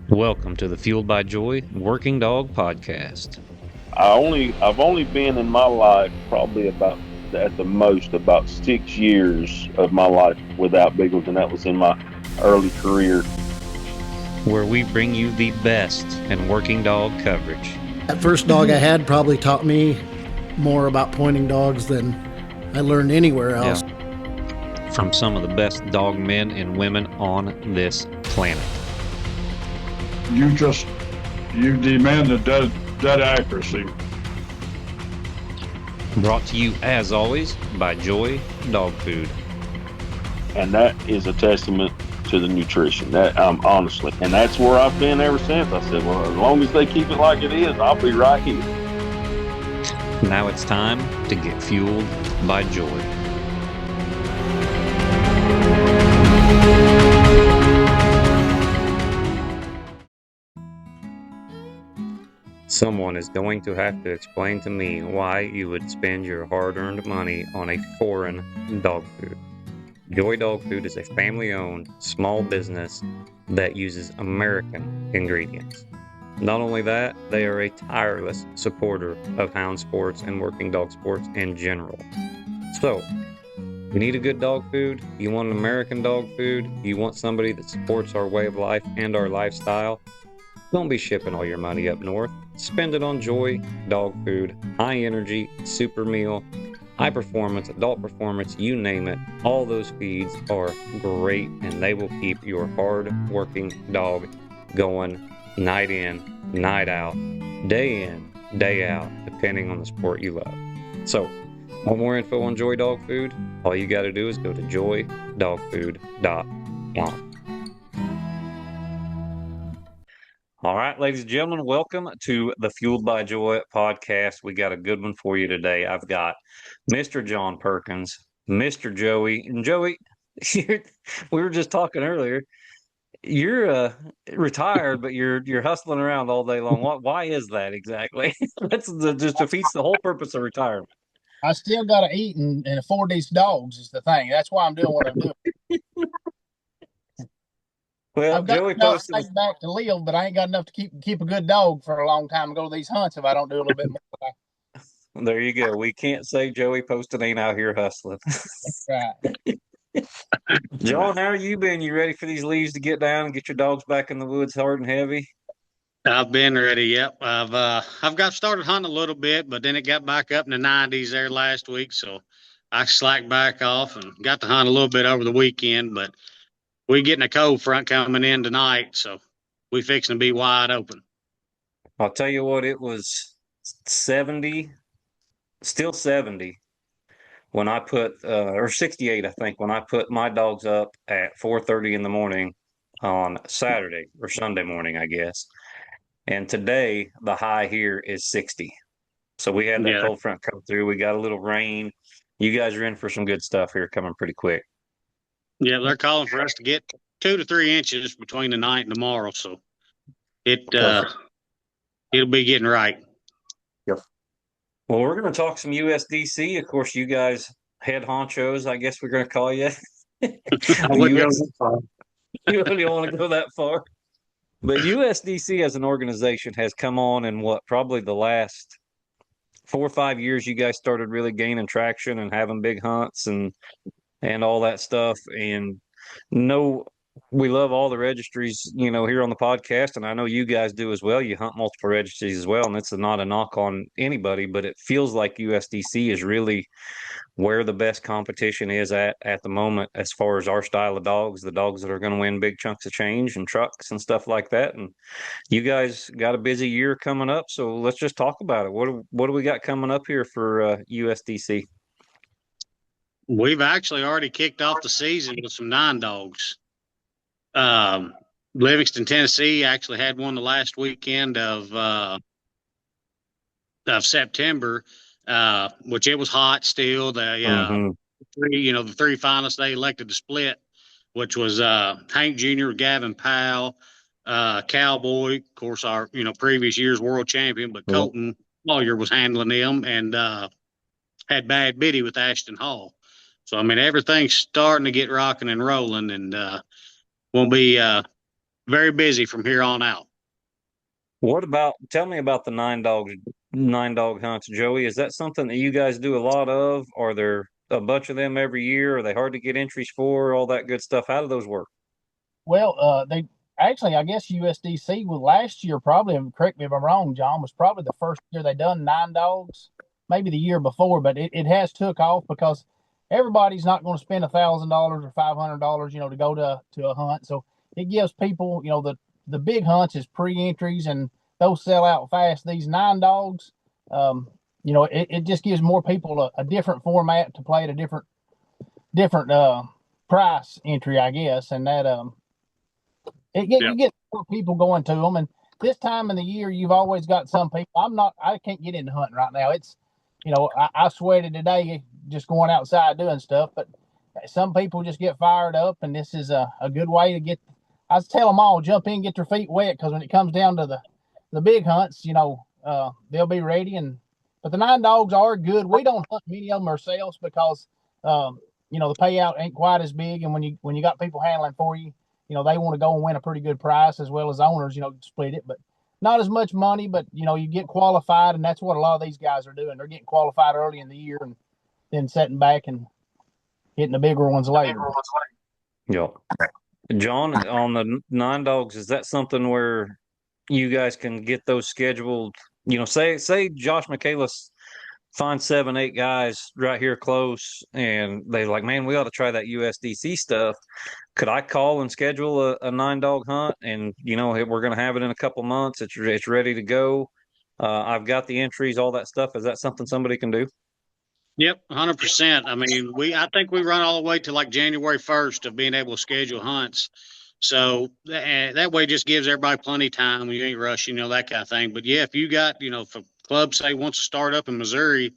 Welcome to the Fueled by Joy Working Dog Podcast. I've only been in my life probably about at the most about 6 years of my life without Beagles, and that was in my early career. Where we bring you the best in working dog coverage. That first dog I had probably taught me more about pointing dogs than I learned anywhere else. Yeah. From some of the best dog men and women on this planet. You demanded that accuracy. Brought to you, as always, by Joy Dog Food. And that is a testament to the nutrition. That honestly, and that's where I've been ever since. I said, well, as long as they keep it like it is, I'll be right here. Now it's time to get fueled by joy. Someone is going to have to explain to me why you would spend your hard-earned money on a foreign dog food. Joy Dog Food is a family-owned small business that uses American ingredients. Not only that, they are a tireless supporter of hound sports and working dog sports in general. So, you need a good dog food, you want an American dog food, you want somebody that supports our way of life and our lifestyle, don't be shipping all your money up north. Spend it on Joy Dog Food, high energy, super meal, high performance, adult performance, you name it. All those feeds are great and they will keep your hard working dog going night in, night out, day in, day out, depending on the sport you love. So, want more info on Joy Dog Food? All you got to do is go to joydogfood.com. All right, ladies and gentlemen, welcome to the Fueled by Joy podcast. We got a good one for you today. I've got Mr. John Perkins, Mr. Joey. And Joey, we were just talking earlier. You're retired, but you're hustling around all day long. Why is that exactly? Just defeats the whole purpose of retirement. I still got to eat and afford these dogs is the thing. That's why I'm doing what I'm doing. Well, I've got Joey enough posted. to take back to live, but I ain't got enough to keep a good dog for a long time and go to these hunts if I don't do a little bit more. There you go. We can't say Joey Poston ain't out here hustling. That's right. John, how are you been? You ready for these leaves to get down and get your dogs back in the woods hard and heavy? I've been ready. Yep. I've got started hunting a little bit, but then it got back up in the 90s there last week, so I slacked back off and got to hunt a little bit over the weekend. But we getting a cold front coming in tonight, so we fixing to be wide open. I'll tell you what, it was 70, still 70 when I put, or 68, I think, when I put my dogs up at 4:30 in the morning on Saturday or Sunday morning, I guess. And today, the high here is 60. So we had that cold front come through. We got a little rain. You guys are in for some good stuff here coming pretty quick. Yeah, they're calling for us to get 2 to 3 inches between tonight and tomorrow, so it'll be getting right. Yep. Well, we're going to talk some USDC. Of course, you guys head honchos, I guess we're going to call you. I wouldn't go that far. You don't want to go that far. But USDC as an organization has come on in probably the last 4 or 5 years. You guys started really gaining traction and having big hunts and all that stuff. And we love all the registries, here on the podcast, and I know you guys do as well. You hunt multiple registries as well, and it's not a knock on anybody, but it feels like USDC is really where the best competition is at the moment as far as our style of dogs, the dogs that are going to win big chunks of change and trucks and stuff like that. And you guys got a busy year coming up, so let's just talk about it. What do we got coming up here for USDC? We've actually already kicked off the season with some 9 dogs. Livingston, Tennessee actually had one the last weekend of September, which it was hot still. The 3 finalists they elected to split, which was Hank Jr., Gavin Powell, Cowboy, of course, our previous year's world champion, but Colton Lawyer was handling them, and had Bad Biddy with Ashton Hall. So everything's starting to get rocking and rolling, and won't be very busy from here on out. Tell me about the nine dog hunts, Joey. Is that something that you guys do a lot of? Are there a bunch of them every year? Are they hard to get entries for? All that good stuff. How do those work? Well, they actually, I guess USDC was last year, probably, and correct me if I'm wrong, John, was probably the first year they done 9 dogs, maybe the year before, but it has took off because everybody's not going to spend $1,000 or $500, to go to a hunt. So it gives people, the big hunts is pre-entries and those sell out fast. These 9 dogs, it just gives more people a different format to play at a different price entry, I guess, and that you get more people going to them. And this time in the year, you've always got some people. I can't get into hunting right now. It's, I sweated today just going outside doing stuff, but some people just get fired up, and this is a good way to get. I tell them all, jump in, get your feet wet, because when it comes down to the big hunts, they'll be ready. But the 9 dogs are good. We don't hunt many of them ourselves because, the payout ain't quite as big. And when you got people handling for you, they want to go and win a pretty good price, as well as owners, split it, but not as much money, but you get qualified. And that's what a lot of these guys are doing. They're getting qualified early in the year and then setting back and hitting the bigger ones later. Yeah. John, on the 9 dogs, is that something where you guys can get those scheduled? Say Josh Michaelis finds 7, 8 guys right here close, and they're like, man, we ought to try that USDC stuff. Could I call and schedule a 9 dog hunt? And we're going to have it in a couple months. It's ready to go. I've got the entries, all that stuff. Is that something somebody can do? Yep, 100%. I mean, I think we run all the way to like January 1st of being able to schedule hunts. So that way just gives everybody plenty of time. You ain't rushing, that kind of thing. But yeah, if you got, if a club say wants to start up in Missouri,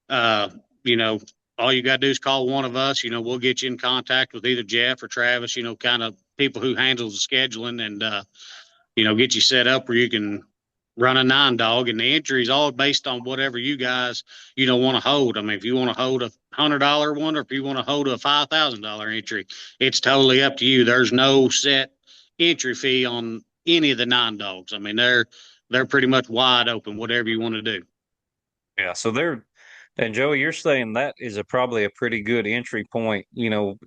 all you got to do is call one of us. We'll get you in contact with either Jeff or Travis, kind of people who handles the scheduling, and, get you set up where you can run a 9 dog, and the entry is all based on whatever you guys, want to hold. I mean, if you want to hold $100 one, or if you want to hold a $5,000 entry, it's totally up to you. There's no set entry fee on any of the 9 dogs. I mean, they're pretty much wide open, whatever you want to do. Yeah. So and Joey, you're saying that is probably a pretty good entry point.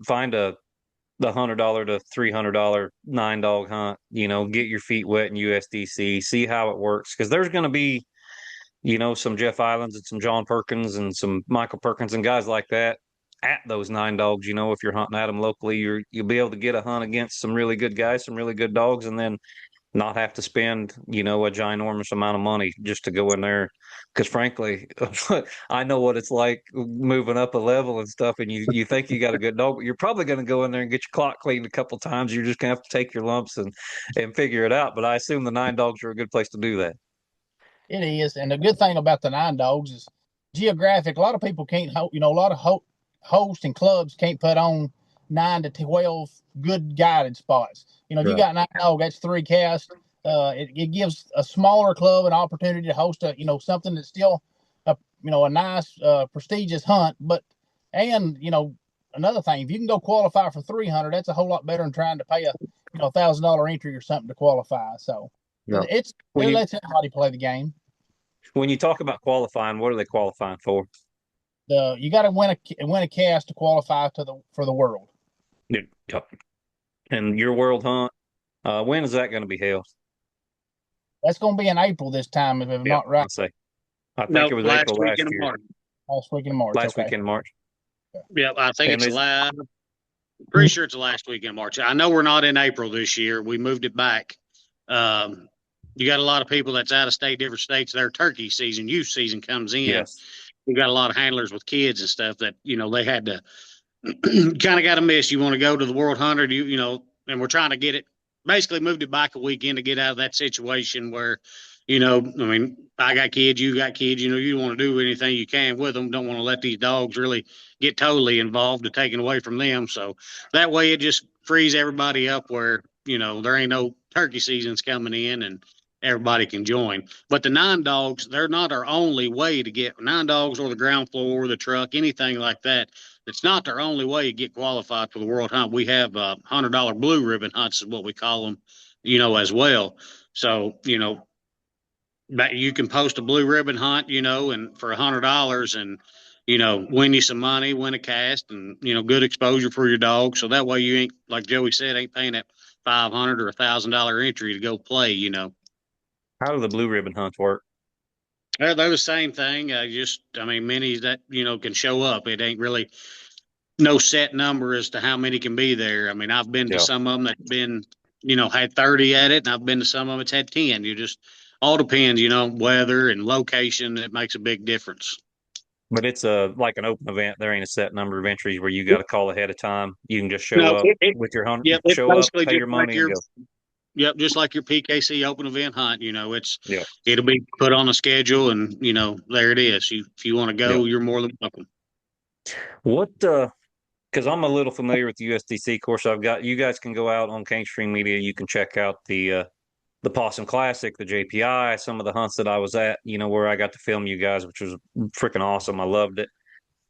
Find the $100 to $300 9 dog hunt. Get your feet wet in USDC, see how it works, because there's going to be, some Jeff Islands and some John Perkins and some Michael Perkins and guys like that at those 9 dogs. If you're hunting at them locally, you'll be able to get a hunt against some really good guys, some really good dogs, and then not have to spend, a ginormous amount of money just to go in there. Because frankly, I know what it's like moving up a level and stuff, and you think you got a good dog, but you're probably going to go in there and get your clock cleaned a couple times. You're just going to have to take your lumps and figure it out. But I assume the 9 dogs are a good place to do that. It is. And the good thing about the 9 dogs is geographic. A lot of people can't, a lot of hosts and clubs can't put on 9 to 12 good guided spots. If you got 9 dogs, that's 3 casts. It gives a smaller club an opportunity to host something that's still a nice prestigious hunt. Another thing, if you can go qualify for 300, that's a whole lot better than trying to pay a $1,000 entry or something to qualify. So it lets everybody play the game. When you talk about qualifying, what are they qualifying for? You got to win a cast to qualify for the world. Yep. And your world hunt, when is that going to be held? That's going to be in April this time, if I'm not right. I think it was April last year. Last week in March. Last week in March. Yeah, I think pretty sure it's the last week in March. I know we're not in April this year. We moved it back. You got a lot of people that's out of state, different states. Their turkey season, youth season comes in. Yes. You got a lot of handlers with kids and stuff that, they had to kind of got to miss. You want to go to the World Hunter, and we're trying to get it, basically moved it back a weekend to get out of that situation where, I got kids, you got kids, you want to do anything you can with them. Don't want to let these dogs really get totally involved and taken away from them. So that way it just frees everybody up where, there ain't no turkey seasons coming in and everybody can join. But the 9 dogs, they're not our only way to get 9 dogs, or the ground floor, or the truck, anything like that. It's not their only way to get qualified for the World Hunt. We have $100 blue ribbon hunts is what we call them. as well. So, that you can post a blue ribbon hunt, and for $100 and, win you some money, win a cast and, good exposure for your dog. So that way you ain't, like Joey said, ain't paying that $500 or $1,000 entry to go play, How do the blue ribbon hunts work? They're the same thing. Many that, can show up. It ain't really no set number as to how many can be there. I mean, I've been to Yeah. some of them that's been, had 30 at it, and I've been to some of them that's had 10. You just all depends, weather and location. It makes a big difference. But it's like an open event. There ain't a set number of entries where you got to call ahead of time. You can just show No, up with your hunter, yep, it's show up, basically pay just your like money, and go. Yep, just like your PKC open event hunt. Yeah. It'll be put on a schedule, and there it is. If you want to go, Yeah. you're more than welcome. What? Because I'm a little familiar with the USDC course. You guys can go out on Cane Stream Media. You can check out the Poston Classic, the JPI, some of the hunts that I was at. Where I got to film you guys, which was freaking awesome. I loved it.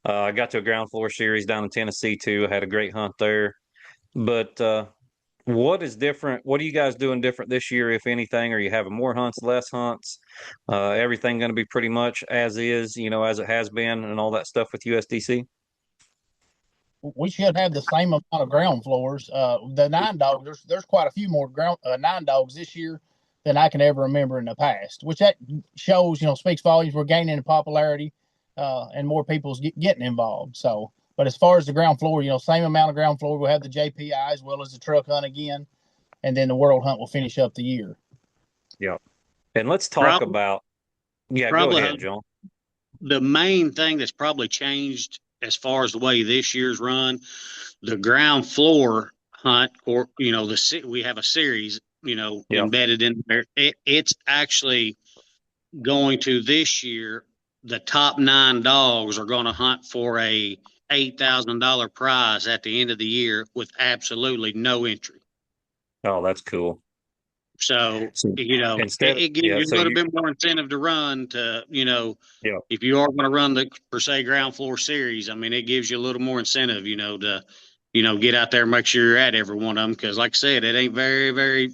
I got to a ground floor series down in Tennessee too. I had a great hunt there. But what is different? What are you guys doing different this year, if anything? Are you having more hunts, less hunts? Everything going to be pretty much as is, as it has been, and all that stuff with USDC? We should have the same amount of ground floors. The 9 dogs, there's quite a few more 9 dogs this year than I can ever remember in the past, which that shows, speaks volumes. We're gaining in popularity, and more people's getting involved. So, but as far as the ground floor, same amount of ground floor. We'll have the JPI as well as the truck hunt again, and then the world hunt will finish up the year. Yeah. And let's talk about, go ahead, John. The main thing that's probably changed as far as the way this year's run, the ground floor hunt, or we have a series, embedded in there. It's actually going to this year. The top 9 dogs are going to hunt for a $8,000 prize at the end of the year with absolutely no entry. Oh, that's cool. So, instead, it gives you a little bit more incentive to run to, if you are going to run the, per se, ground floor series, it gives you a little more incentive, to, get out there and make sure you're at every one of them. Cause like I said, it ain't very, very,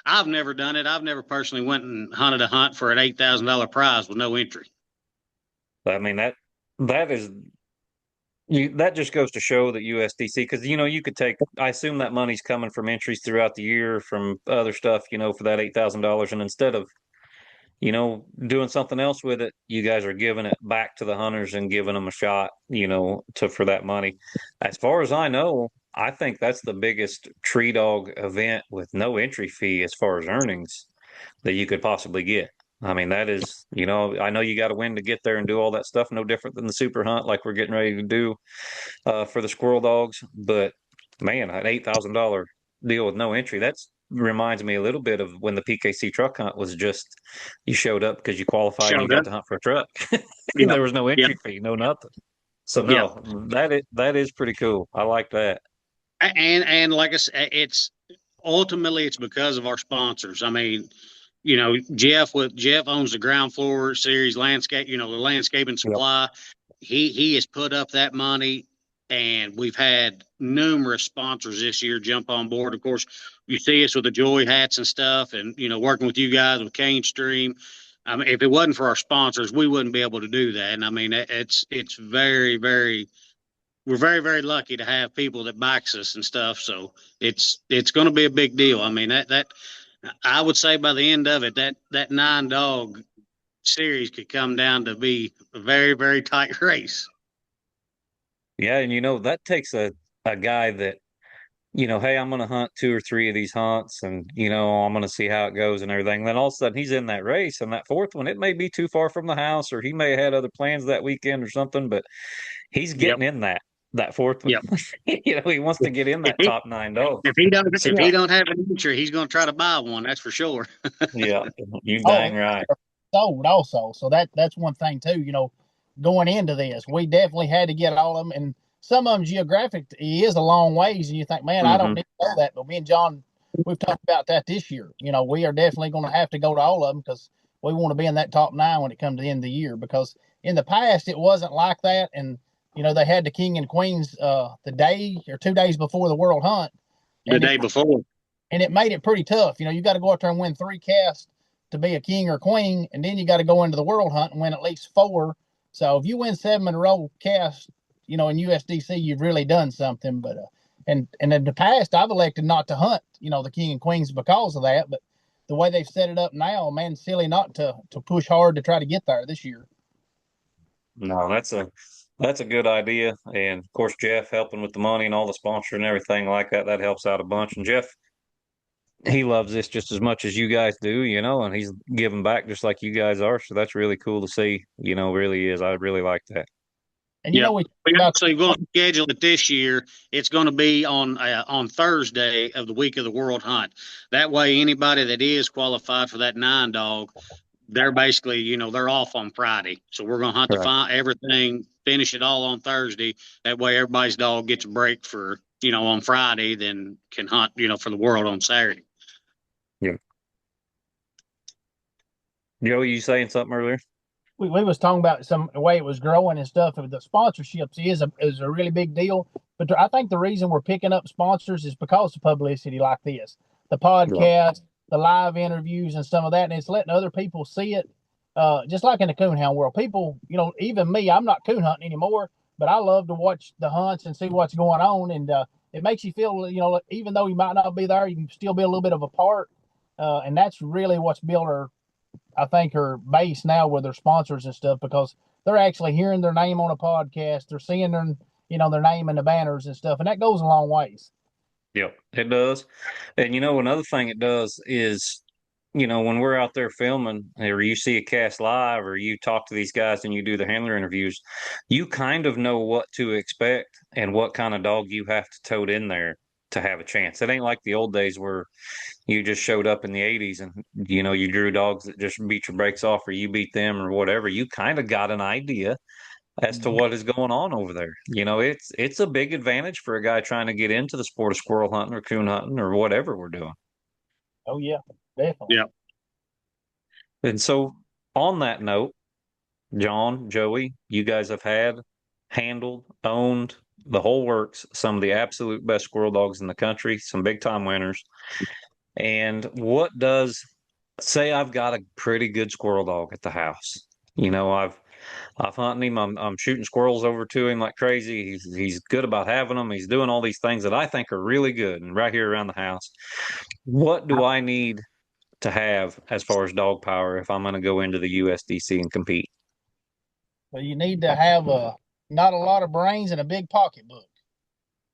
I've never done it. I've never personally went and hunted a hunt for an $8,000 prize with no entry. That is, that just goes to show that USDC, because you could take. I assume that money's coming from entries throughout the year from other stuff, for that $8,000, and instead of, doing something else with it, you guys are giving it back to the hunters and giving them a shot, for that money. As far as I know, I think that's the biggest tree dog event with no entry fee as far as earnings that you could possibly get. That is, I know you got to win to get there and do all that stuff. No different than the super hunt, like we're getting ready to do for the squirrel dogs. But man, an $8,000 deal with no entry, that's reminds me a little bit of when the PKC truck hunt was just, you showed up because you qualified and you got to hunt for a truck. There was no entry fee, no nothing. So no, that is pretty cool. I like that. And like I said, it's because of our sponsors. Jeff owns the ground floor series landscape, the landscaping supply. He has put up that money, and we've had numerous sponsors this year jump on board. Of course, you see us with the Joy hats and stuff, and working with you guys with Cane Stream. If it wasn't for our sponsors, we wouldn't be able to do that. And it's very, very, we're very, very lucky to have people that backs us and stuff. So it's going to be a big deal. That I would say by the end of it, that 9-dog series could come down to be a very, very tight race. Yeah, and that takes a guy that, hey, I'm going to hunt 2 or 3 of these hunts, and I'm going to see how it goes and everything. Then all of a sudden he's in that race, and that 4th one, it may be too far from the house, or he may have had other plans that weekend or something, but he's getting in that 4th one. He wants to get in that top 9 dogs. If he don't have an entry, he's going to try to buy one. That's for sure. Yeah, you dang right. Sold also, so that's one thing too. Going into this, we definitely had to get all of them, and some of them geographic is a long ways, and you think, man, I don't need to know that. But me and John, we've talked about that this year. We are definitely going to have to go to all of them because we want to be in that top 9 when it comes to the end of the year. Because in the past, it wasn't like that, and they had the king and queens the day or 2 days before the world hunt. The day before. and it made it pretty tough. You got to go out there and win 3 casts to be a king or queen, and then you got to go into the world hunt and win at least 4. So if you win 7 in a row casts, in USDC, you've really done something. But and in the past, I've elected not to hunt, the king and queens because of that. But the way they've set it up now, man, silly not to push hard to try to get there this year. No, that's a good idea. And of course, Jeff helping with the money and all the sponsor and everything like that, that helps out a bunch. And Jeff, he loves this just as much as you guys do, and he's giving back just like you guys are. So that's really cool to see, really is. I really like that. And we're actually going to schedule it this year. It's going to be on Thursday of the week of the World Hunt. That way, anybody that is qualified for that 9 dog, they're basically, they're off on Friday. So we're going to hunt everything, finish it all on Thursday. That way, everybody's dog gets a break for, on Friday, then can hunt, for the world on Saturday. Yeah. Joey, you saying something earlier? We was talking about the way it was growing and stuff. The sponsorships is a really big deal. But I think the reason we're picking up sponsors is because of publicity like this, the podcast, the live interviews, and some of that, and it's letting other people see it. Just like in the coonhound world, people, even me, I'm not coon hunting anymore, but I love to watch the hunts and see what's going on, and it makes you feel, even though you might not be there, you can still be a little bit of a part, and that's really what's built her base now with their sponsors and stuff, because they're actually hearing their name on a podcast. They're seeing their name in the banners and stuff. And that goes a long ways. Yep, it does. And another thing it does is, when we're out there filming or you see a cast live or you talk to these guys and you do the handler interviews, you kind of know what to expect and what kind of dog you have to tote in there to have a chance. It ain't like the old days where you just showed up in the 80s and you drew dogs that just beat your brakes off or you beat them or whatever. You kind of got an idea as to what is going on over there. It's a big advantage for a guy trying to get into the sport of squirrel hunting or coon hunting or whatever we're doing. Oh yeah, definitely. Yeah. And so on that note, John, Joey, you guys have handled, owned the whole works, some of the absolute best squirrel dogs in the country, some big time winners. And what does, say I've got a pretty good squirrel dog at the house. I've hunted him. I'm shooting squirrels over to him like crazy. He's good about having them. He's doing all these things that I think are really good and right here around the house. What do I need to have as far as dog power if I'm going to go into the USDC and compete? Well, you need to have not a lot of brains and a big pocketbook.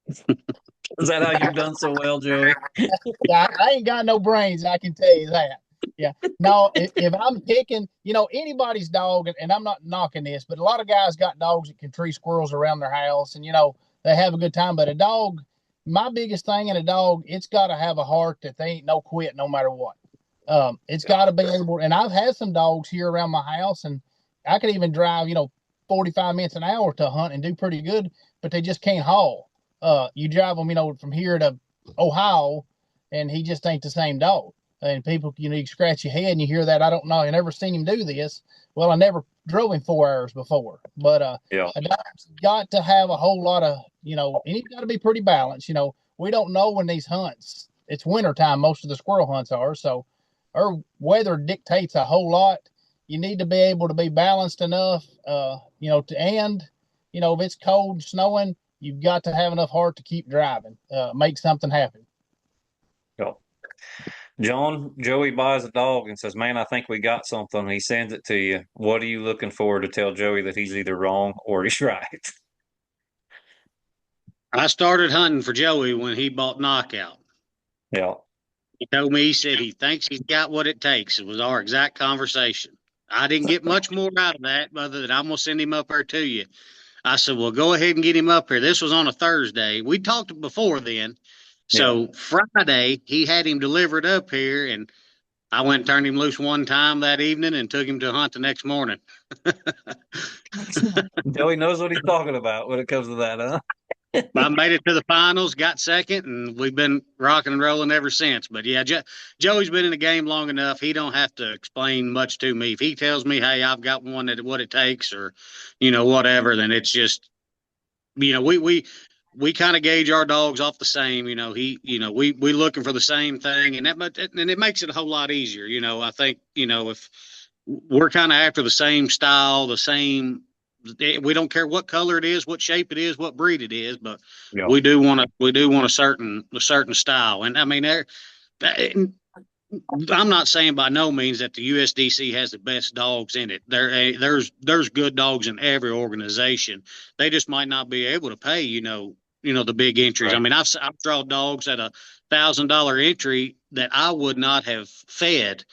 Is that how you've done so well, Joey? Yeah, I ain't got no brains, I can tell you that. Yeah. No, if I'm picking, anybody's dog, and I'm not knocking this, but a lot of guys got dogs that can tree squirrels around their house, and, they have a good time. But a dog, my biggest thing in a dog, it's got to have a heart that they ain't no quit no matter what. It's got to be able, and I've had some dogs here around my house, and I could even drive, 45 minutes an hour to hunt and do pretty good, but they just can't haul. You drive them, from here to Ohio, and he just ain't the same dog. And people, you scratch your head and you hear that. I don't know. I never seen him do this. Well, I never drove him 4 hours before. But a dog's got to have a whole lot of, and he's got to be pretty balanced. We don't know when these hunts. It's wintertime. Most of the squirrel hunts are. So our weather dictates a whole lot. You need to be able to be balanced enough, if it's cold, snowing, you've got to have enough heart to keep driving, make something happen. Yep. John, Joey buys a dog and says, man, I think we got something. He sends it to you. What are you looking for to tell Joey that he's either wrong or he's right? I started hunting for Joey when he bought Knockout. Yeah. He told me, he said he thinks he's got what it takes. It was our exact conversation. I didn't get much more out of that other than I'm going to send him up there to you. I said, well, go ahead and get him up here. This was on a Thursday. We talked before then. So Friday, he had him delivered up here, and I went and turned him loose one time that evening and took him to hunt the next morning. Joey knows what he's talking about when it comes to that, huh? I made it to the finals, got second, and we've been rocking and rolling ever since. But yeah, Joey's been in the game long enough. He don't have to explain much to me. If he tells me, hey, I've got one that what it takes, or whatever, then it's just, we kind of gauge our dogs off the same. We looking for the same thing, and it makes it a whole lot easier. I think if we're kind of after the same style, the same. We don't care what color it is, what shape it is, what breed it is, but we do want a certain style. And I mean, I'm not saying by no means that the USDC has the best dogs in it. There's good dogs in every organization. They just might not be able to pay, the big entries. Right. I mean, I've drawn dogs at $1,000 entry that I would not have fed,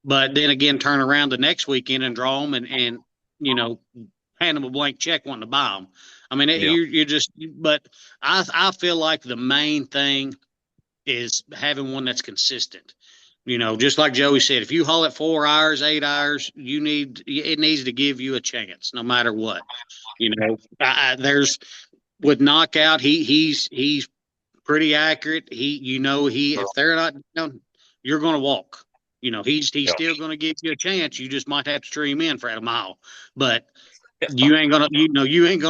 but then again, turn around the next weekend and draw them and hand them a blank check wanting to buy them. I mean, but I feel like the main thing is having one that's consistent. Just like Joey said, if you haul it 4 hours, 8 hours, it needs to give you a chance no matter what. There's with Knockout, he's pretty accurate. If they're not, you're going to walk. He's still going to give you a chance. You just might have to tree him in for a mile, but you ain't gonna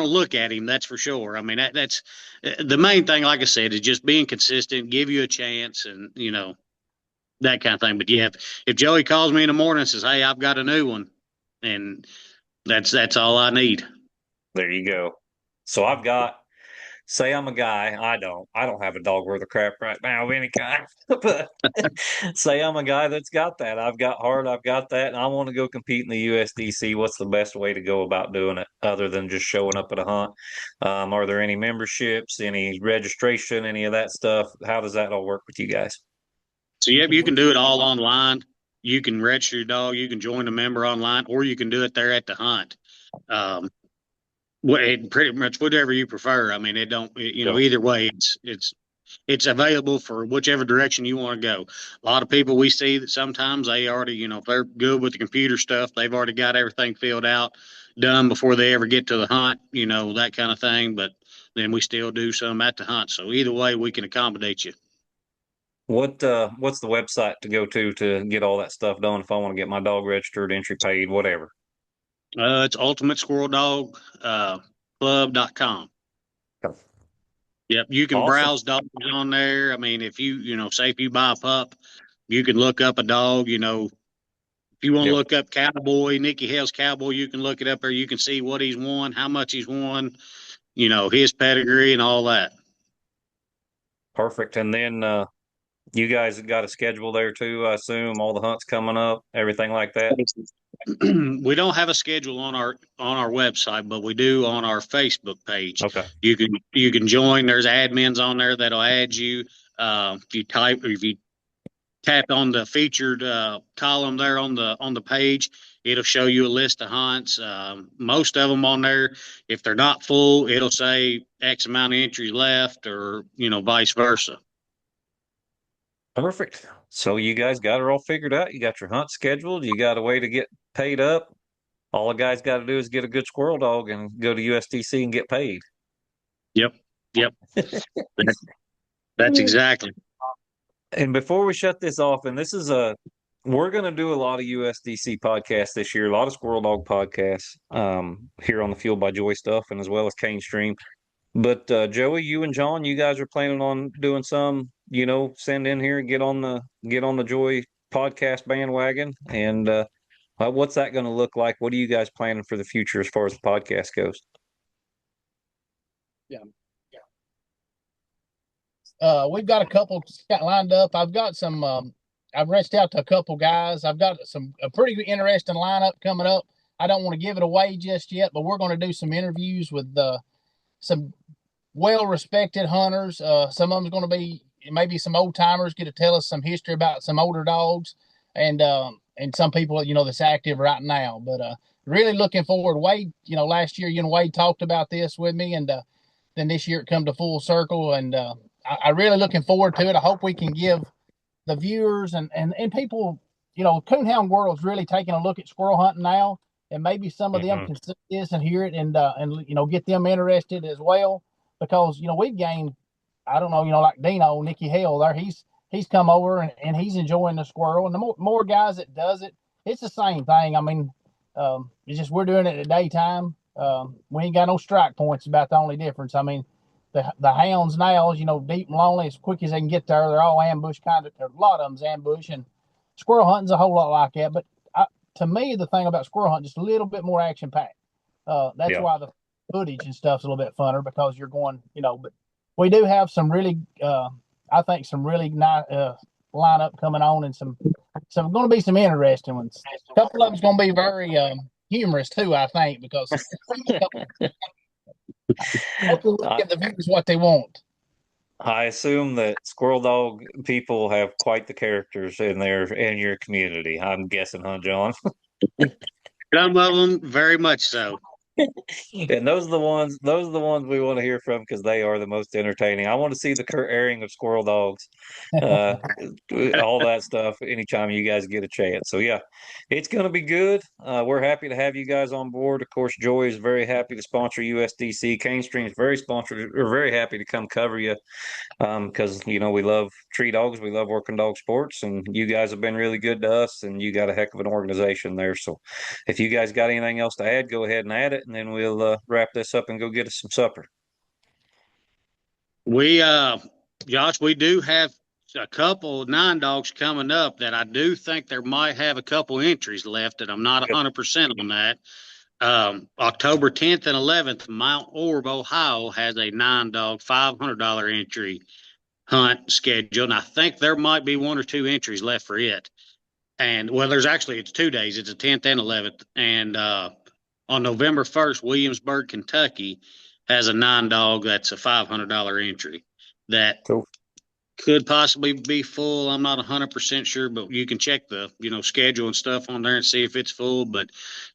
look at him. That's for sure. I mean, that's the main thing. Like I said, is just being consistent, give you a chance, and that kind of thing. But yeah, if Joey calls me in the morning and says, "Hey, I've got a new one," and that's all I need. There you go. So say I'm a guy. I don't have a dog worth of crap right now of any kind. But say I'm a guy that's got that. I've got heart. I've got that, and I want to go compete in the USDC. What's the best way to go about doing it, other than just showing up at a hunt? Are there any memberships, any registration, any of that stuff? How does that all work with you guys? So yeah, you can do it all online. You can register your dog. You can join a member online, or you can do it there at the hunt. Pretty much whatever you prefer. I mean, either way, it's available for whichever direction you want to go. A lot of people we see that sometimes they already, if they're good with the computer stuff, they've already got everything filled out, done before they ever get to the hunt, that kind of thing. But then we still do some at the hunt. So either way, we can accommodate you. What's the website to go to get all that stuff done if I want to get my dog registered, entry paid, whatever? It's ultimatesquirreldog.club.com. Yep, you can browse dogs on there. I mean, if say if you buy a pup, you can look up a dog. If you want to look up Cowboy, Nicky Hale's Cowboy, you can look it up there. You can see what he's won, how much he's won, his pedigree and all that. Perfect. And then you guys have got a schedule there too, I assume, all the hunts coming up, everything like that. We don't have a schedule on our website, but we do on our Facebook page. Okay. You can join. There's admins on there that'll add you. If you tap on the featured column there on the page, it'll show you a list of hunts. Most of them on there, if they're not full, it'll say X amount of entries left, or vice versa. Perfect. So you guys got it all figured out. You got your hunt scheduled. You got a way to get paid up. All a guy's got to do is get a good squirrel dog and go to USDC and get paid. Yep. That's exactly. And before we shut this off, and we're going to do a lot of USDC podcasts this year, a lot of squirrel dog podcasts here on the Fueled by Joy stuff, and as well as Cane Stream. But Joey, you and John, you guys are planning on doing some, send in here and get on the Joy podcast bandwagon. And what's that going to look like? What are you guys planning for the future as far as the podcast goes? Yeah. We've got a couple lined up. I've got some. I've reached out to a couple guys. I've got a pretty interesting lineup coming up. I don't want to give it away just yet, but we're going to do some interviews with some well-respected hunters. Some of them's going to be maybe some old timers, get to tell us some history about some older dogs, and some people that's active right now. But really looking forward. Wade, last year Wade talked about this with me, and then this year it come to full circle, and I really looking forward to it. I hope we can give the viewers and people, coonhound world's really taking a look at squirrel hunting now, and maybe some of them can see this and hear it and get them interested as well, because we've gained, I don't know, like Dino, Nicky Hale there, he's come over and he's enjoying the squirrel, and the more guys that does it, it's the same thing. I mean, it's just we're doing it at daytime. We ain't got no strike points, about the only difference. I mean, the hounds now, deep and lonely, as quick as they can get there, they're all ambush kind of. A lot of them's ambush, and squirrel hunting's a whole lot like that. But to me, the thing about squirrel hunting, just a little bit more action packed. That's why the footage and stuff's a little bit funner, because you're going, But we do have some really, I think, some really nice lineup coming on, and some going to be some interesting ones. A couple of them's going to be very humorous too, I think, because hopefully we'll give the viewers what they want. I assume that squirrel dog people have quite the characters in your community. I'm guessing, huh, John? Some of them, very much so. And those are the ones we want to hear from, because they are the most entertaining. I want to see the Kurt airing of squirrel dogs, all that stuff anytime you guys get a chance. So yeah, it's going to be good. We're happy to have you guys on board. Of course, Joy is very happy to sponsor USDC. Cane Stream is very happy to come cover you, because we love tree dogs, we love working dog sports, and you guys have been really good to us, and you got a heck of an organization there. So if you guys got anything else to add, go ahead and add it, and then we'll wrap this up and go get us some supper. We Josh, we do have a couple 9 dogs coming up that I do think there might have a couple entries left, and I'm not 100% on that. October 10th and 11th, Mount Orb, Ohio has a 9-dog $500 entry hunt scheduled, and I think there might be 1 or 2 entries left for it. And it's 2 days. It's the 10th and 11th. And on November 1st, Williamsburg, Kentucky has a 9-dog that's a $500 entry that could possibly be full. I'm not 100% sure, but you can check the schedule and stuff on there and see if it's full. But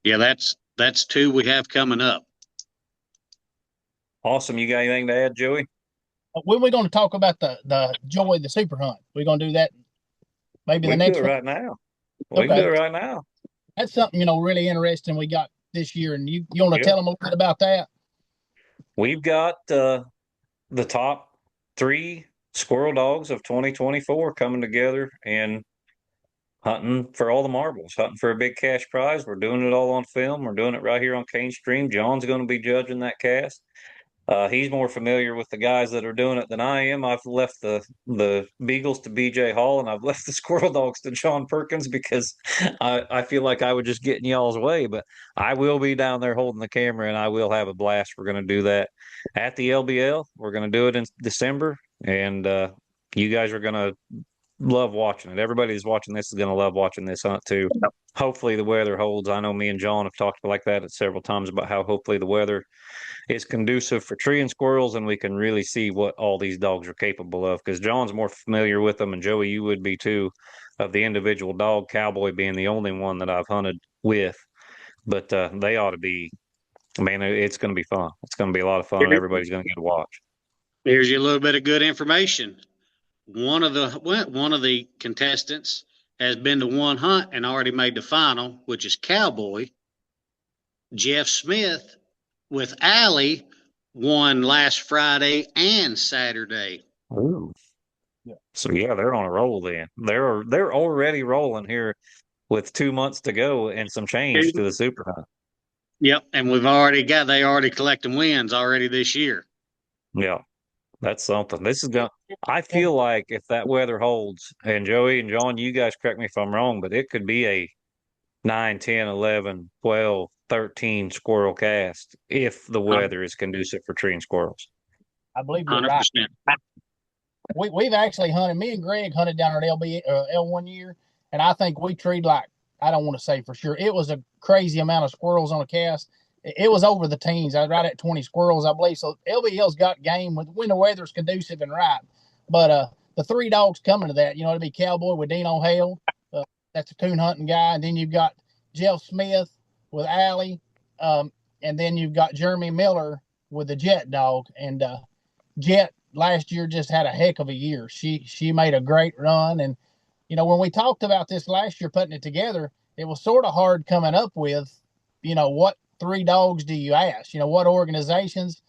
yeah, that's 2 we have coming up. Awesome. You got anything to add, Joey? When we're going to talk about the Joy, the super hunt, we're going to do that maybe the next one right now. We can do it right now. That's something really interesting we got this year, and you want to tell them a little bit about that? We've got the top 3 squirrel dogs of 2024 coming together and hunting for all the marbles, hunting for a big cash prize. We're doing it all on film. We're doing it right here on Cane Stream. John's going to be judging that cast. He's more familiar with the guys that are doing it than I am. I've left the Beagles to BJ Hall, and I've left the Squirrel Dogs to John Perkins, because I feel like I would just get in y'all's way. But I will be down there holding the camera, and I will have a blast. We're going to do that at the LBL. We're going to do it in December, and you guys are going to love watching it. Everybody who's watching this is going to love watching this hunt too. Hopefully the weather holds. I know me and John have talked like that several times about how hopefully the weather is conducive for tree and squirrels, and we can really see what all these dogs are capable of, because John's more familiar with them, and Joey, you would be too, of the individual dog, Cowboy being the only one that I've hunted with. But they ought to be, man, it's going to be fun. It's going to be a lot of fun, and everybody's going to get to watch. Here's you a little bit of good information. One of the contestants has been to one hunt and already made the final, which is Cowboy. Jeff Smith with Allie won last Friday and Saturday. Ooh. Yeah. So yeah, they're on a roll then. They're already rolling here with 2 months to go and some change to the super hunt. Yep, and they already collecting wins already this year. Yeah. That's something. I feel like if that weather holds, and Joey and John, you guys correct me if I'm wrong, but it could be a 9, 10, 11, 12, 13 squirrel cast if the weather is conducive for treeing squirrels. I believe you're 100%. Right. We've actually hunted. Me and Greg hunted down at L one year, and I think we treed like, I don't want to say for sure, it was a crazy amount of squirrels on a cast. It was over the teens. I was right at 20 squirrels, I believe. So LBL's got game when the weather's conducive and right. But the 3 dogs coming to that, it'll be Cowboy with Dino Hale. That's a coon hunting guy. And then you've got Jeff Smith with Allie. And then you've got Jeremy Miller with the Jet dog. And Jet last year just had a heck of a year. She made a great run. And, when we talked about this last year, putting it together, it was sort of hard coming up with, what 3 dogs do you ask? What organizations?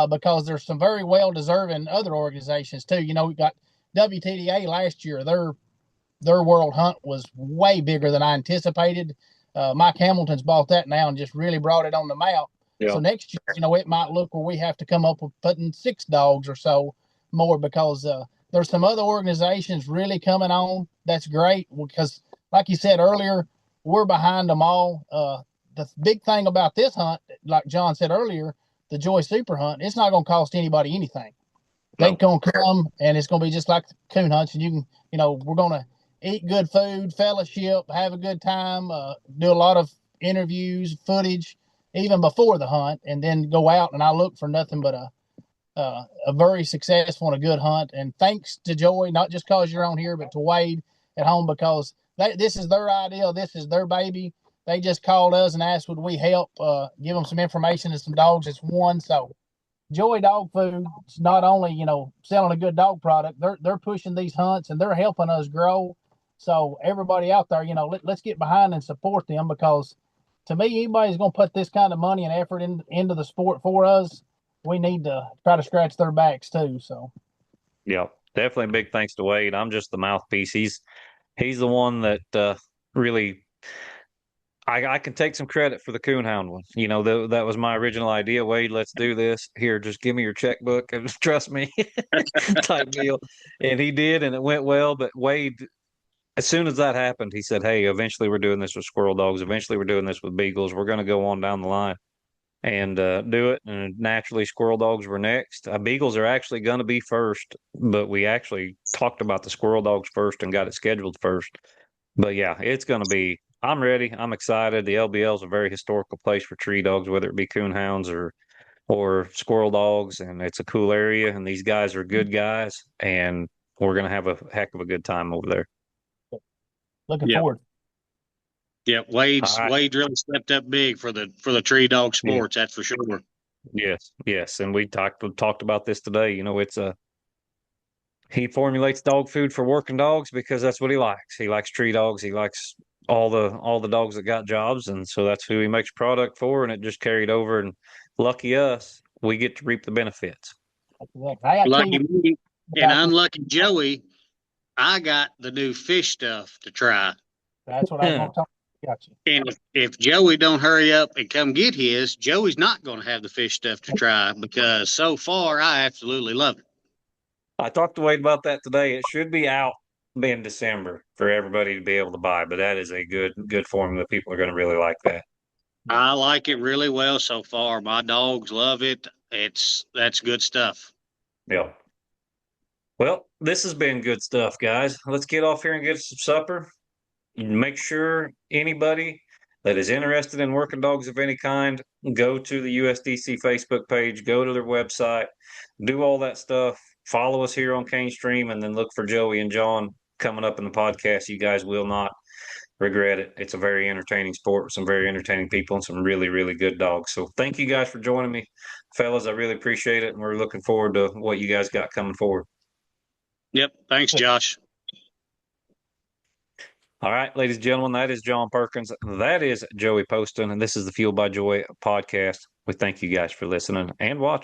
Because there's some very well-deserving other organizations too. We got WTDA last year. Their world hunt was way bigger than I anticipated. Mike Hamilton's bought that now and just really brought it on the map. Yeah. So next year, it might look where we have to come up with putting 6 dogs or so more, because there's some other organizations really coming on. That's great, because, like you said earlier, we're behind them all. The big thing about this hunt, like John said earlier, the Joy Super Hunt, it's not going to cost anybody anything. They gonna come, and it's gonna be just like the coon hunts, and you can, we're gonna eat good food, fellowship, have a good time, do a lot of interviews, footage, even before the hunt, and then go out. And I look for nothing but a very successful and a good hunt. And thanks to Joy, not just because you're on here, but to Wade at home, because this is their idea, this is their baby. They just called us and asked would we help give them some information and some dogs. It's won. So Joy Dog Food is not only, selling a good dog product, they're pushing these hunts and they're helping us grow. So everybody out there, let's get behind and support them, because to me, anybody's going to put this kind of money and effort into the sport for us, we need to try to scratch their backs too. So, yeah, definitely big thanks to Wade. I'm just the mouthpiece. He's the one that really. I can take some credit for the coonhound one. That was my original idea. Wade, let's do this. Here, just give me your checkbook and trust me, type deal. And he did, and it went well. But Wade, as soon as that happened, he said, "Hey, eventually we're doing this with squirrel dogs. Eventually we're doing this with beagles. We're going to go on down the line and do it." And naturally, squirrel dogs were next. Beagles are actually going to be first, but we actually talked about the squirrel dogs first and got it scheduled first. But yeah, it's going to be. I'm ready. I'm excited. The LBL is a very historical place for tree dogs, whether it be coonhounds or squirrel dogs, and it's a cool area. And these guys are good guys, and we're going to have a heck of a good time over there. looking forward. Yeah, Wade really stepped up big for the tree dog sports. That's for sure. Yes, and we talked about this today. He formulates dog food for working dogs because that's what he likes. He likes tree dogs. He likes all the dogs that got jobs, and so that's who he makes product for. And it just carried over. And lucky us, we get to reap the benefits. Lucky me and unlucky Joey, I got the new fish stuff to try. That's what I was going to talk about. Gotcha. And if Joey don't hurry up and come get his, Joey's not going to have the fish stuff to try, because so far I absolutely love it. I talked to Wade about that today. It should be out in December for everybody to be able to buy, but that is a good formula. People are going to really like that. I like it really well so far. My dogs love it. That's good stuff. Yeah. Well, this has been good stuff, guys. Let's get off here and get some supper. Make sure anybody that is interested in working dogs of any kind, go to the USDC Facebook page, go to their website, do all that stuff. Follow us here on Cane Stream, and then look for Joey and John coming up in the podcast. You guys will not regret it. It's a very entertaining sport with some very entertaining people and some really, really good dogs. So thank you guys for joining me, fellas. I really appreciate it, and we're looking forward to what you guys got coming forward. Yep. Thanks, Josh. All right, ladies and gentlemen, that is John Perkins. That is Joey Poston, and this is the Fueled by Joy podcast. We thank you guys for listening and watching.